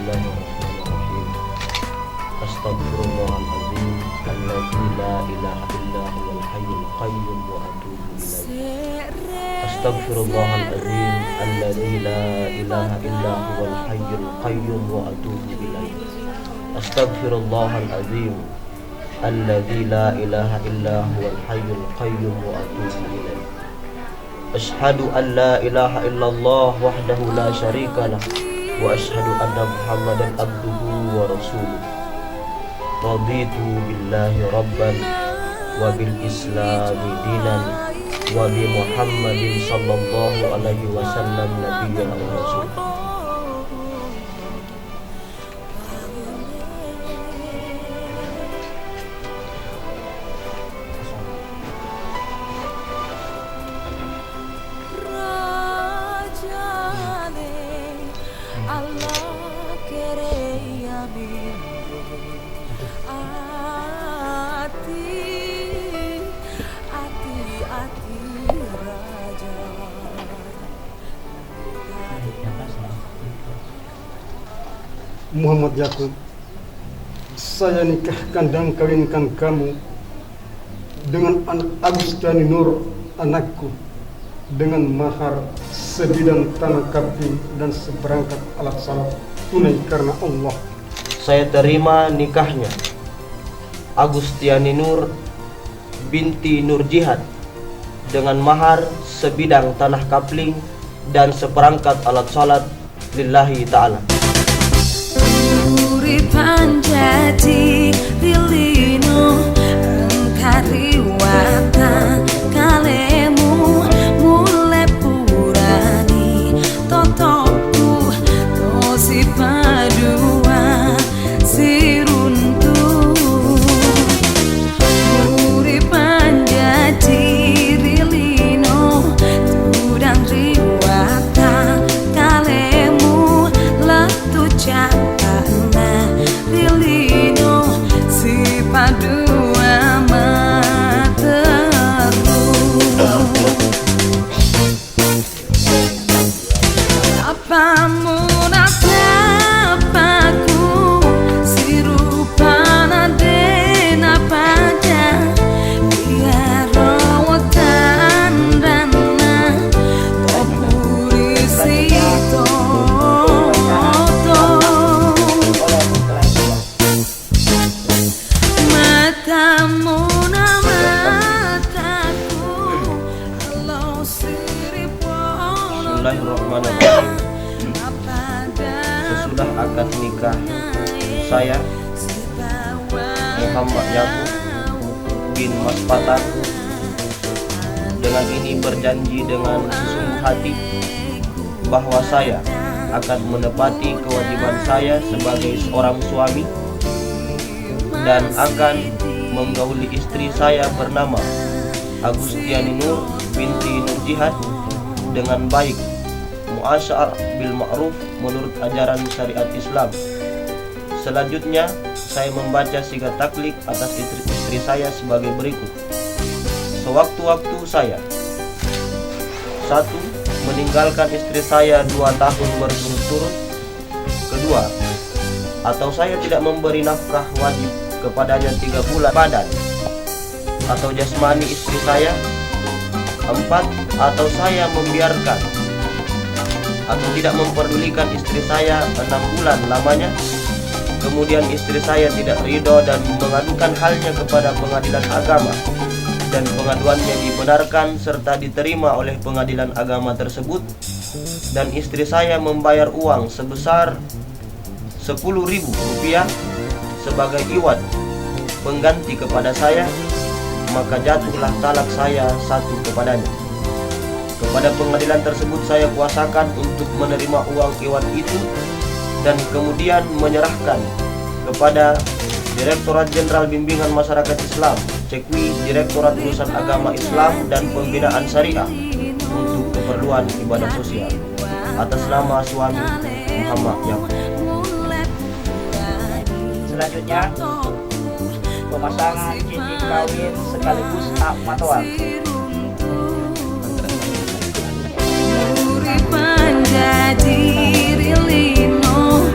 Bismillahirrahmanirrahim. Astaghfirullahaladzim alladzi la ilaha illa huwal hayyul qayyum wa atubu ilaih. Astaghfirullahaladzim alladzi la ilaha illa huwal hayyul qayyum wa atubu ilaih. Astaghfirullahaladzim alladzi la ilaha illa huwal hayyul qayyum wa atubu ilaih. Ashhadu an la ilaha illallah wahdahu la syarika lah wa ashhadu anna Muhammadan abduhu wa rasuluh. Raditu billahi rabban wa bil islami dinan wa bi Muhammadin sallallahu alaihi wasallam nabiyyan wa rasul. Muhammad Yakub, saya nikahkan dan kawinkan kamu dengan anak Agustani Nur, anakku, dengan mahar sebidang tanah kapi dan seperangkat alat salat tunai karena Allah. Saya terima nikahnya Agustiani Nur binti Nur Jihad dengan mahar sebidang tanah kapling dan seperangkat alat salat lillahi ta'ala. Panjati dilino kariwata kalemu mulai purani totoku tosi padua siruntu muri panjati dilino tudang riwata kalemu letu cakap Bismillahirrahmanirrahim. Sesudah akad nikah saya Muhammad Yakub bin Mas Patan dengan ini berjanji dengan sesungguh hati bahwa saya akan menepati kewajiban saya sebagai seorang suami dan akan menggauli istri saya bernama Agustiani Nur binti Nur Jihad dengan baik, muasyarah bil ma'ruf menurut ajaran syariat Islam. Selanjutnya saya membaca sigat taklik atas istri saya sebagai berikut. Sewaktu-waktu saya 1. Meninggalkan istri saya 2 tahun berturut-turut. Kedua, atau saya tidak memberi nafkah wajib kepadanya 3 bulan badan atau jasmani istri saya. 4. Atau saya membiarkan atau tidak memperdulikan istri saya 6 bulan lamanya, kemudian istri saya tidak ridho dan mengadukan halnya kepada pengadilan agama, dan pengaduannya dibenarkan serta diterima oleh pengadilan agama tersebut, dan istri saya membayar uang sebesar Rp10.000 sebagai iwad pengganti kepada saya, maka jatuhlah talak saya 1 kepadanya. Kepada pengadilan tersebut saya kuasakan untuk menerima uang iwad itu dan kemudian menyerahkan kepada Direktorat Jenderal Bimbingan Masyarakat Islam, Cekwi, Direktorat Urusan Agama Islam dan Pembinaan Syariah untuk keperluan ibadah sosial atas nama suami Muhammad Yakub. Selanjutnya, pemasangan cincin kawin sekaligus hak matoan. Panjati rilino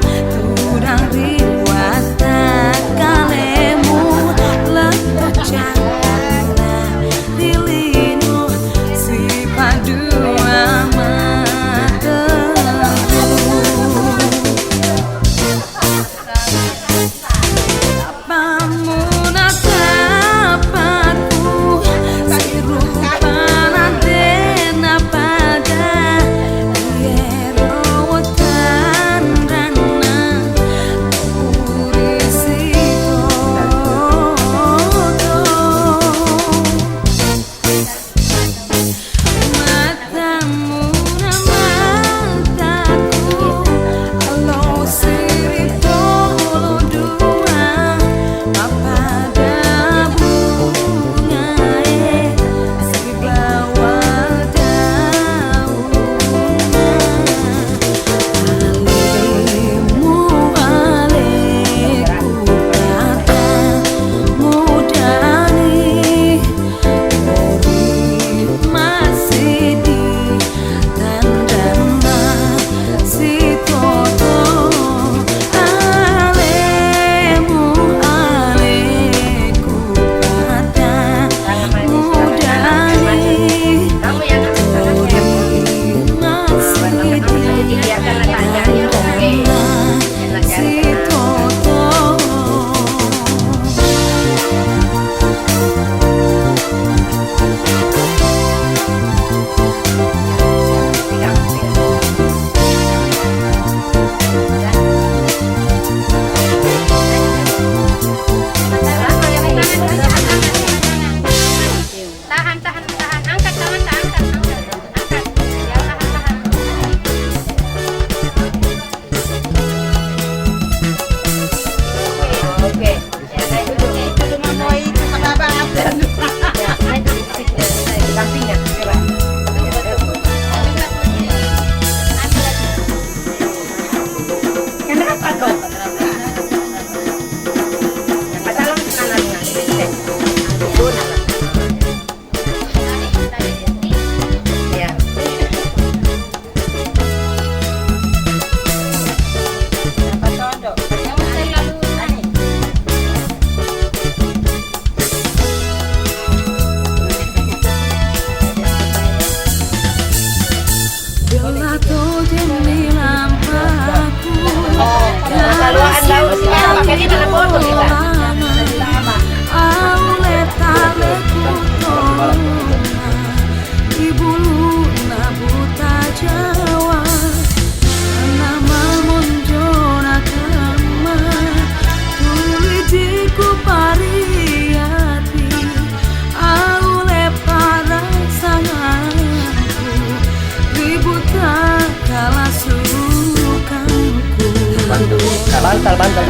bantal.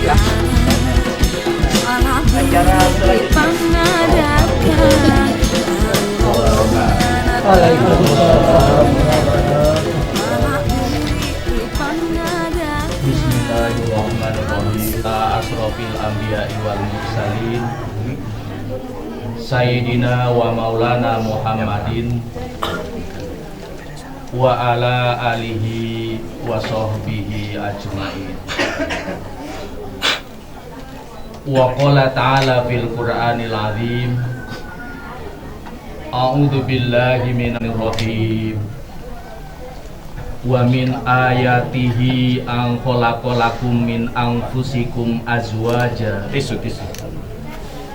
Ya. Acara selanjutnya. Bismillahirrahmanirrahim. Asrofil anbiya'i wal mursalin Sayyidina wa maulana Muhammadin wa ala alihi wa sahbihi ajma'in. Wa qala ta'ala fil Qur'anil azim, a'udzu billahi minanir rajim. Wa min ayatihi an khalaqalakum min anfusikum azwaja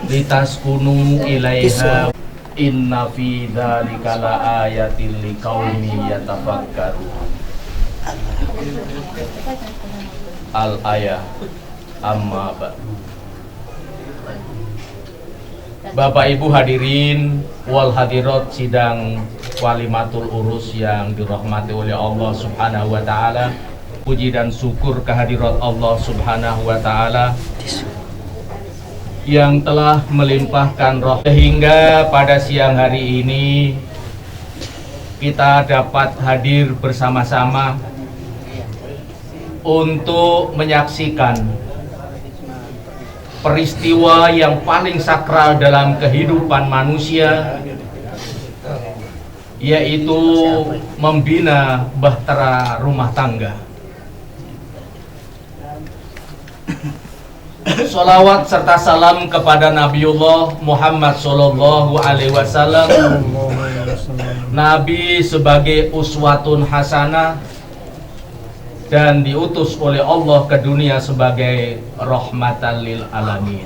litaskunu ilaiha inna fi dzalika laayatil liqaumi yatafakkarun. Al-ayah amma ba'du. Bapak Ibu hadirin wal hadirat sidang walimatul urus yang dirahmati oleh Allah Subhanahu wa taala. Puji dan syukur kehadirat Allah Subhanahu wa taala yang telah melimpahkan roh sehingga pada siang hari ini kita dapat hadir bersama-sama untuk menyaksikan peristiwa yang paling sakral dalam kehidupan manusia, yaitu membina bahtera rumah tangga. Salawat serta salam kepada Nabiullah Muhammad Sallallahu Alaihi Wasallam, Nabi sebagai uswatun hasanah dan diutus oleh Allah ke dunia sebagai rahmatan lil alamin.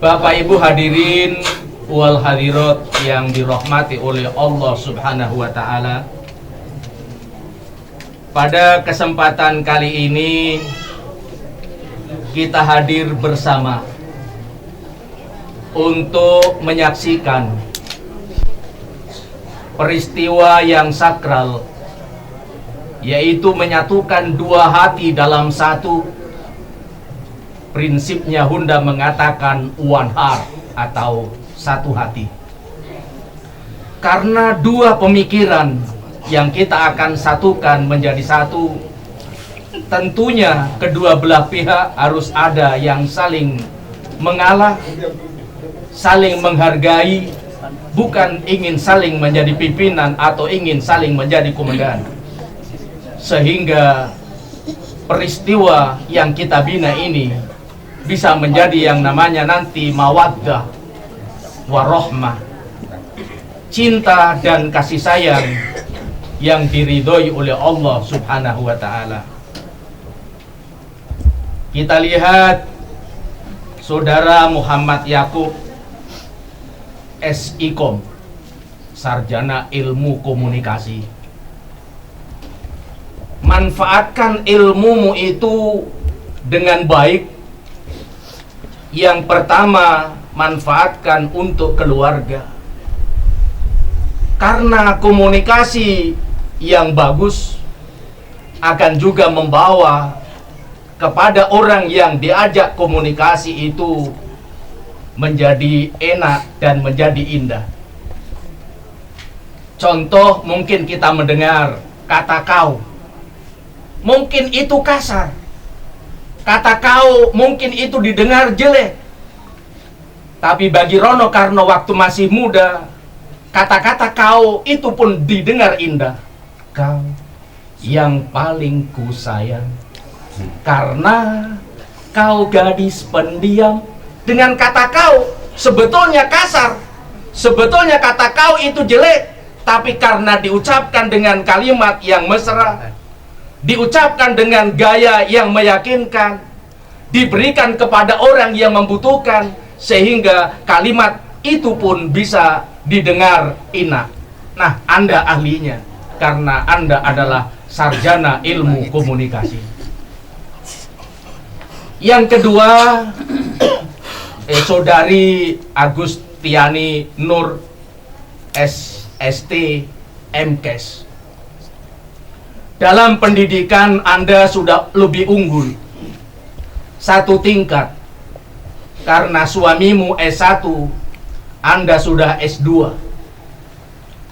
Bapak Ibu hadirin wal hadirat yang dirahmati oleh Allah Subhanahu wa taala, pada kesempatan kali ini kita hadir bersama untuk menyaksikan peristiwa yang sakral, yaitu menyatukan dua hati dalam satu. Prinsipnya Honda mengatakan one heart atau satu hati. Karena dua pemikiran yang kita akan satukan menjadi satu, tentunya kedua belah pihak harus ada yang saling mengalah, saling menghargai, bukan ingin saling menjadi pimpinan atau ingin saling menjadi komandan. Sehingga peristiwa yang kita bina ini bisa menjadi yang namanya nanti mawaddah warahmah, cinta dan kasih sayang yang diridhoi oleh Allah Subhanahu wa taala. Kita lihat Saudara Muhammad Yakub SIKOM, sarjana ilmu komunikasi. Manfaatkan ilmumu itu dengan baik. Yang pertama, manfaatkan untuk keluarga. Karena komunikasi yang bagus akan juga membawa kepada orang yang diajak komunikasi itu menjadi enak dan menjadi indah. Contoh, mungkin kita mendengar kata kau, mungkin itu kasar. Kata kau mungkin itu didengar jelek. Tapi bagi Rono karena waktu masih muda, kata-kata kau itu pun didengar indah. Kau yang paling ku sayang, karena kau gadis pendiam. Dengan kata kau sebetulnya kasar, sebetulnya kata kau itu jelek, tapi karena diucapkan dengan kalimat yang mesra, diucapkan dengan gaya yang meyakinkan, diberikan kepada orang yang membutuhkan, sehingga kalimat itu pun bisa didengar enak. Nah, Anda ahlinya karena Anda adalah sarjana ilmu komunikasi. Yang kedua, Saudari Agustiani Nur SST MKes. Dalam pendidikan Anda sudah lebih unggul 1 tingkat. Karena suamimu S1, Anda sudah S2.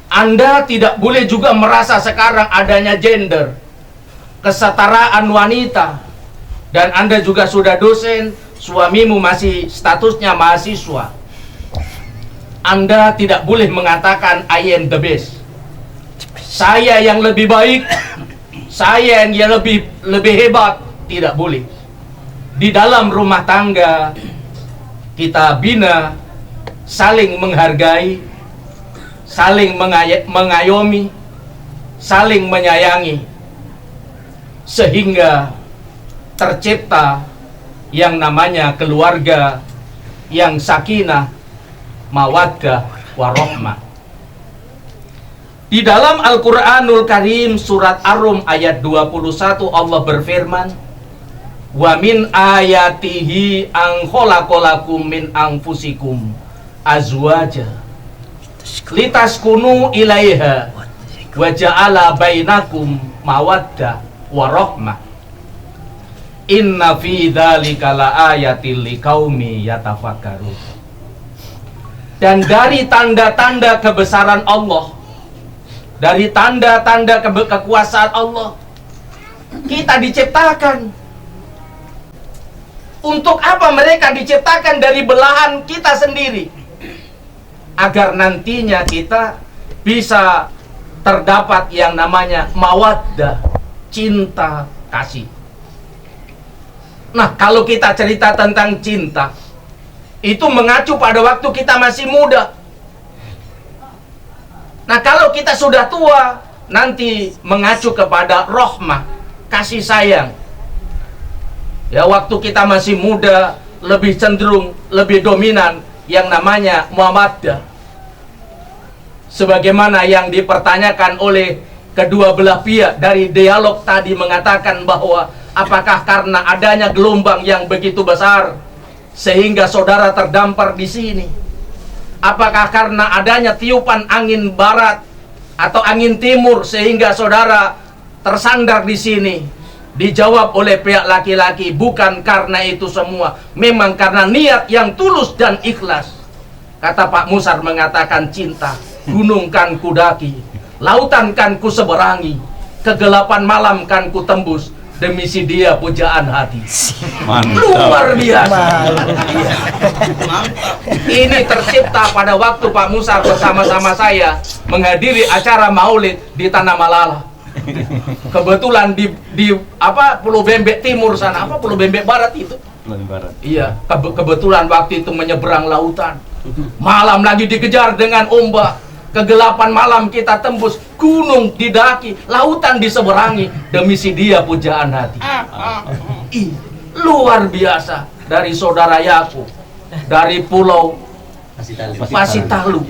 Anda tidak boleh juga merasa sekarang adanya gender, kesetaraan wanita. Dan Anda juga sudah dosen, suamimu masih statusnya mahasiswa. Anda tidak boleh mengatakan I am the best. Saya yang lebih baik, saya yang lebih hebat, tidak boleh. Di dalam rumah tangga kita bina saling menghargai, saling mengayomi, saling menyayangi, sehingga tercipta yang namanya keluarga yang sakinah, mawaddah, warahmah. Di dalam Al-Quranul Karim surat Ar-Rum ayat 21 Allah berfirman, wa min ayatihi an khalaqalakum min anfusikum azwaja litaskunu ilaiha wa ja'ala bainakum mawaddah wa rahmah inna fi dzalika laayatil liqaumi yatafakkarun. Dan dari tanda-tanda kebesaran Allah, dari tanda-tanda kekuasaan Allah, kita diciptakan. Untuk apa mereka diciptakan? Dari belahan kita sendiri, agar nantinya kita bisa terdapat yang namanya mawaddah, cinta kasih. Nah, kalau kita cerita tentang cinta, itu mengacu pada waktu kita masih muda. Nah, kalau kita sudah tua, nanti mengacu kepada rahmah, kasih sayang. Ya, waktu kita masih muda, lebih cenderung, lebih dominan yang namanya mawaddah. Sebagaimana yang dipertanyakan oleh kedua belah pihak dari dialog tadi, mengatakan bahwa apakah karena adanya gelombang yang begitu besar sehingga saudara terdampar di sini? Apakah karena adanya tiupan angin barat atau angin timur sehingga saudara tersandar di sini? Dijawab oleh pihak laki-laki, bukan karena itu semua, memang karena niat yang tulus dan ikhlas. Kata Pak Musar mengatakan, cinta gunung kan kudaki, lautan kan ku seberangi, kegelapan malam kan ku tembus, demi si dia pujaan hati. Mantap. Luar biasa. Ini tercipta pada waktu Pak Musar bersama-sama saya menghadiri acara maulid di Tanah Malala. Kebetulan di Pulau Bembek Timur sana, Pulau Bembek Barat itu. Barat. Iya, kebetulan waktu itu menyeberang lautan. Malam lagi dikejar dengan ombak. Kegelapan malam kita tembus, gunung didaki, lautan diseberangi, demi si dia pujaan hati. Luar biasa. Dari saudara Yakub, dari pulau Pasitalu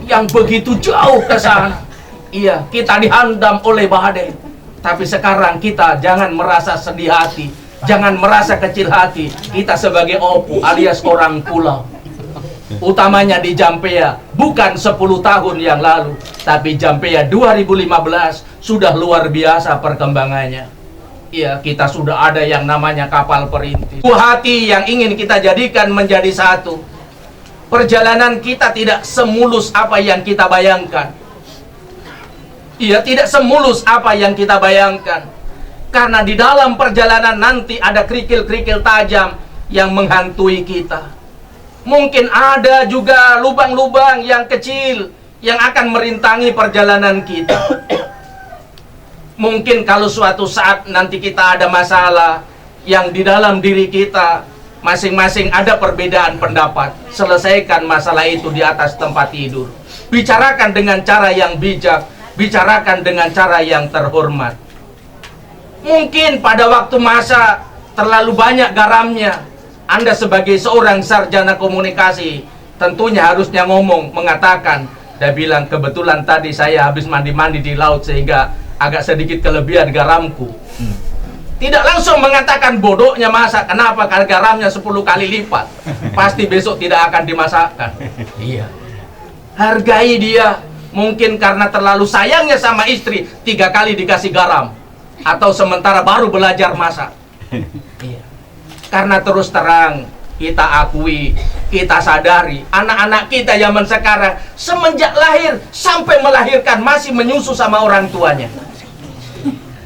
yang begitu jauh ke sana. Iya, kita dihandam oleh badai. Tapi sekarang kita jangan merasa sedih hati, jangan merasa kecil hati. Kita sebagai opu alias orang pulau, utamanya di Jampea, bukan 10 tahun yang lalu, tapi Jampea 2015 sudah luar biasa perkembangannya. Iya, kita sudah ada yang namanya kapal perintis. Hati yang ingin kita jadikan menjadi satu. Perjalanan kita tidak semulus apa yang kita bayangkan. Iya, tidak semulus apa yang kita bayangkan. Karena di dalam perjalanan nanti ada kerikil-kerikil tajam yang menghantui kita. Mungkin ada juga lubang-lubang yang kecil yang akan merintangi perjalanan kita. Mungkin kalau suatu saat nanti kita ada masalah yang di dalam diri kita masing-masing ada perbedaan pendapat, selesaikan masalah itu di atas tempat tidur. Bicarakan dengan cara yang bijak, bicarakan dengan cara yang terhormat. Mungkin pada waktu masa terlalu banyak garamnya, Anda sebagai seorang sarjana komunikasi tentunya harusnya ngomong, mengatakan, dia bilang kebetulan tadi saya habis mandi-mandi di laut sehingga agak sedikit kelebihan garamku. Tidak langsung mengatakan bodohnya masak, kenapa? Karena garamnya 10 kali lipat, pasti besok tidak akan dimasakkan. Iya, hargai dia. Mungkin karena terlalu sayangnya sama istri, 3 kali dikasih garam. atau sementara baru belajar masak. Iya. Karena terus terang kita akui, kita sadari, anak-anak kita zaman sekarang semenjak lahir sampai melahirkan masih menyusu sama orang tuanya.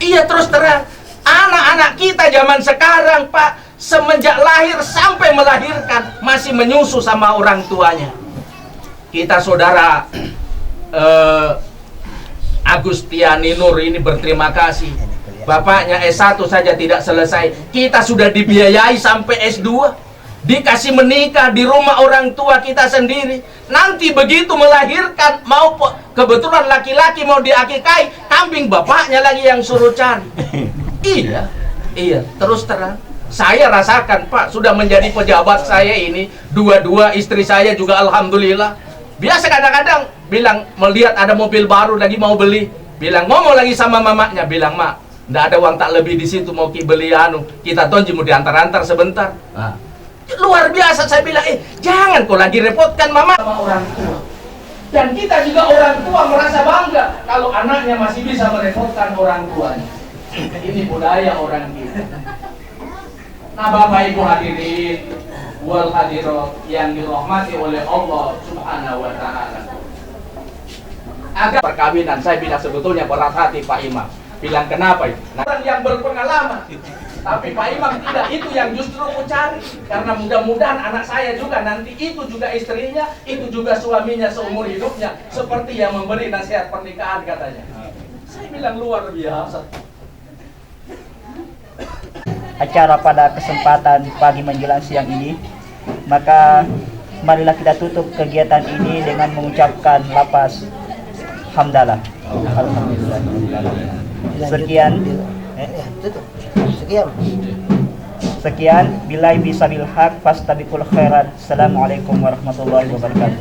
Iya, terus terang, anak-anak kita zaman sekarang, Pak, semenjak lahir sampai melahirkan masih menyusu sama orang tuanya. Kita saudara Agustiani Nur ini berterima kasih. Bapaknya S1 saja tidak selesai, kita sudah dibiayai sampai S2. Dikasih menikah di rumah orang tua kita sendiri. Nanti begitu melahirkan, mau kebetulan laki-laki mau diakikai, kambing bapaknya lagi yang suruh cari. Iya, terus terang, saya rasakan, Pak, sudah menjadi pejabat saya ini, dua-dua istri saya juga alhamdulillah. Biasa kadang-kadang bilang melihat ada mobil baru lagi mau beli, bilang ngomong lagi sama mamanya, bilang, "Mak, nggak ada uang tak lebih di situ, mau beli kita tonji mau diantar-antar sebentar." Luar biasa, saya bilang, jangan kau lagi repotkan mama sama orang tua. Dan kita juga orang tua merasa bangga kalau anaknya masih bisa merepotkan orang tuanya. Ini budaya orang kita. Nah, Bapak Ibu hadirin wal hadirat yang dirahmati oleh Allah Subhanahu wa taala. Agar perkawinan, saya bilang sebetulnya berat hati Pak Imam. Bilang kenapa? Nah, orang yang berpengalaman. Tapi Pak Imam tidak, itu yang justru aku cari. Karena mudah-mudahan anak saya juga nanti itu juga istrinya, itu juga suaminya seumur hidupnya, seperti yang memberi nasihat pernikahan katanya. Saya bilang luar biasa. Acara pada kesempatan pagi menjelang siang ini, maka marilah kita tutup kegiatan ini dengan mengucapkan lafaz hamdalah. Alhamdulillah. Sekian, billahi bisabil haq fastabiqul khairat. Assalamualaikum warahmatullahi wabarakatuh.